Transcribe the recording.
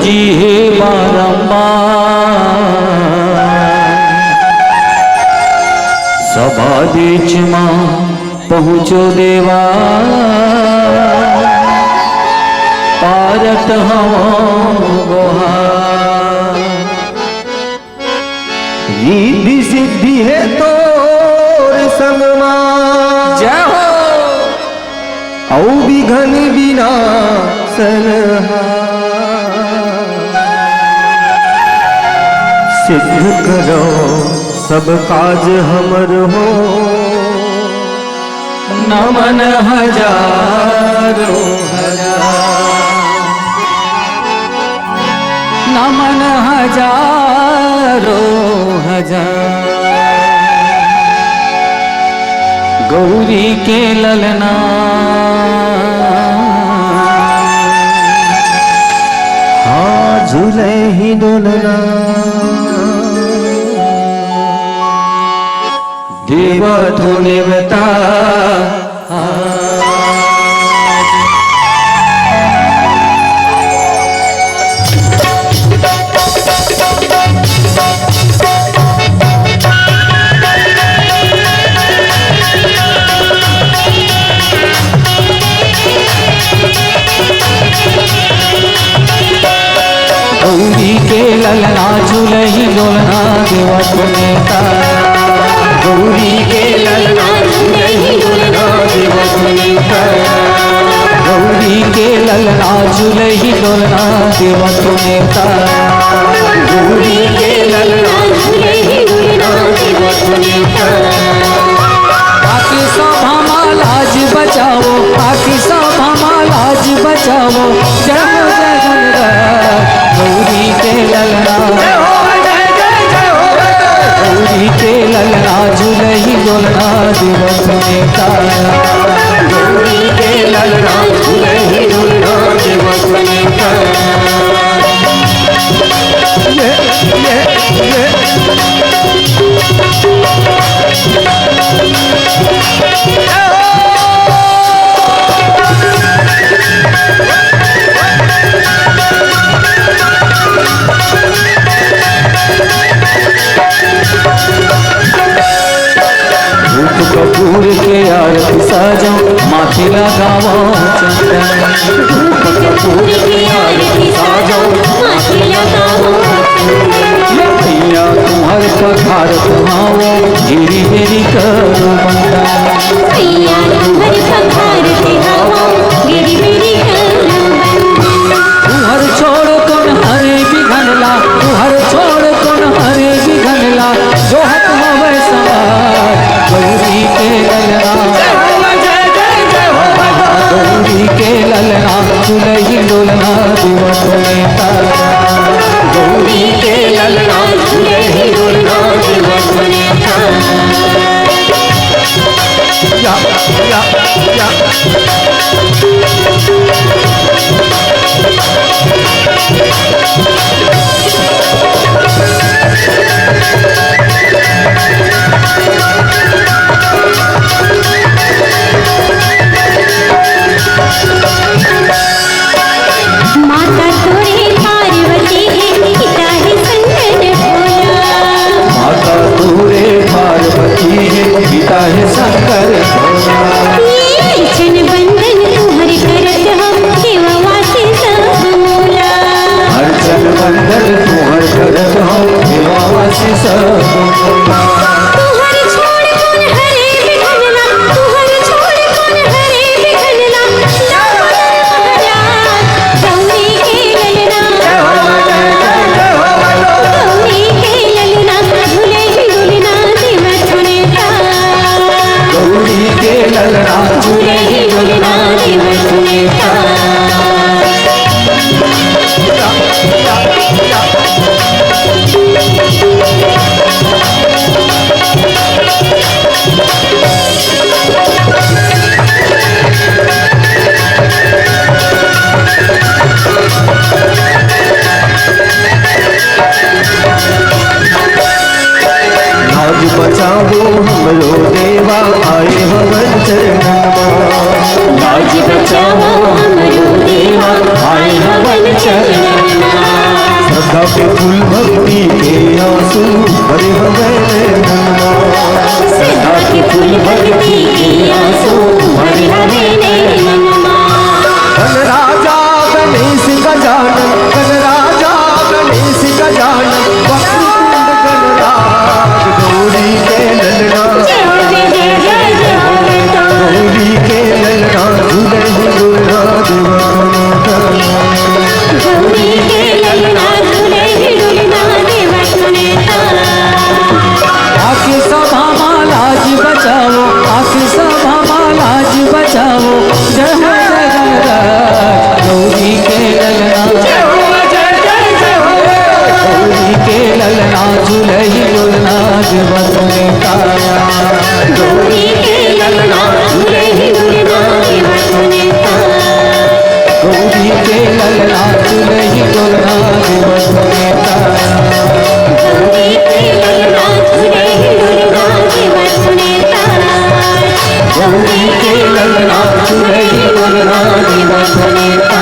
जी हे बारंबार सभा बीच में पहुँचो देवा पारत हवा गोहार रिद्धि सिद्धि है तोर संगमा जय हो औ विघन बिना सनहा सिद्ध करो सब काज हमर हो नमन हजारों हजार नमन हजारों हजार गौरी के ललना हाँ झूले ही डोलना देवा तो देवता गौरी के ललना झूलही डोलना देवा तो नेता गौरी के ललना झूलही डोलना देवा तो नेता गौरी के ललना झूलही डोलना देवा तो नेता गौरी के ललना झूलही डोलना देवा तो नेता आके सभा माँ लाज बचाओ आके सभा माँ लाज बचाओ जय हो जय गंगा गौरी के ललना गौरी के ललना झूलही डोलना देवा तो नेता गौरी के ललना झूलही डोलना देवा तो नेता धूप कपूर के आरती सजाओ माथे लगाओ चंदन धूप कपूर की आरती साजाओ माथे लगाओ भैया तुम्हार पखार तुम्हाओ गिरी मेरी करो बंदा भैया तुम्हारे पखार के हवा गिरी मेरी करो बंदा तुहर छोड़ कौन हरे बिघनला तुहर छोड़ कौन हरे बिघनला जो हक होवे समार गौरी के ललना गौरी के ललना झूलही डोलना देवा तो नेता गौरी के ललना झूलही डोलना देवा तो नेता या या या माता तोरे पार्वती है पिता है शंकर भोला माता तोरे पार्वती है पिता है शंकर भोला अर्चन बंदन तुम्हारे करत हम देवा से सब मोला अर्चन बंदन तुहर करत हो देवा से सब मोला तुहर छोड़ कौन हरे बिघनला तुहर छोड़ कौन हरे बिघनला गौरी के ललना गौरी के ललना झूले डोलना देवा तो नेता गौरी के ललना झूलही डोलना देवा तो नेता गौरी के फूल भक्ति के आंसू भरे हवे नैना। सदा के फूल भक्ति के आंसू भरे हवे नैनमा। गण राजा गणेश गजानन, गण राजा गणेश गजानन, वक्रतुंड गणराज गौरी के ललना। जय हो जय जय जय जय हो बेटा। गौरी के ललना झूले झूलना देवता। गौरी के ललना झूले झूलना देवता नेता। आके सभा लाज बचाओ, आके सभा लाज बचाओ, जय हो जय गणराज गौरी के ललना। जय हो जय जय जय हो। गौरी के ललना झूलही झूलना देवता नेता। गौरी के ललना झूले झूलना देवता नेता। गौरी के ललना झूलही झूलना देवता नेता। गौरी के ललना झूले झूलना देवता नेता। गौरी के ललना झूलही झूलना देवता नेता।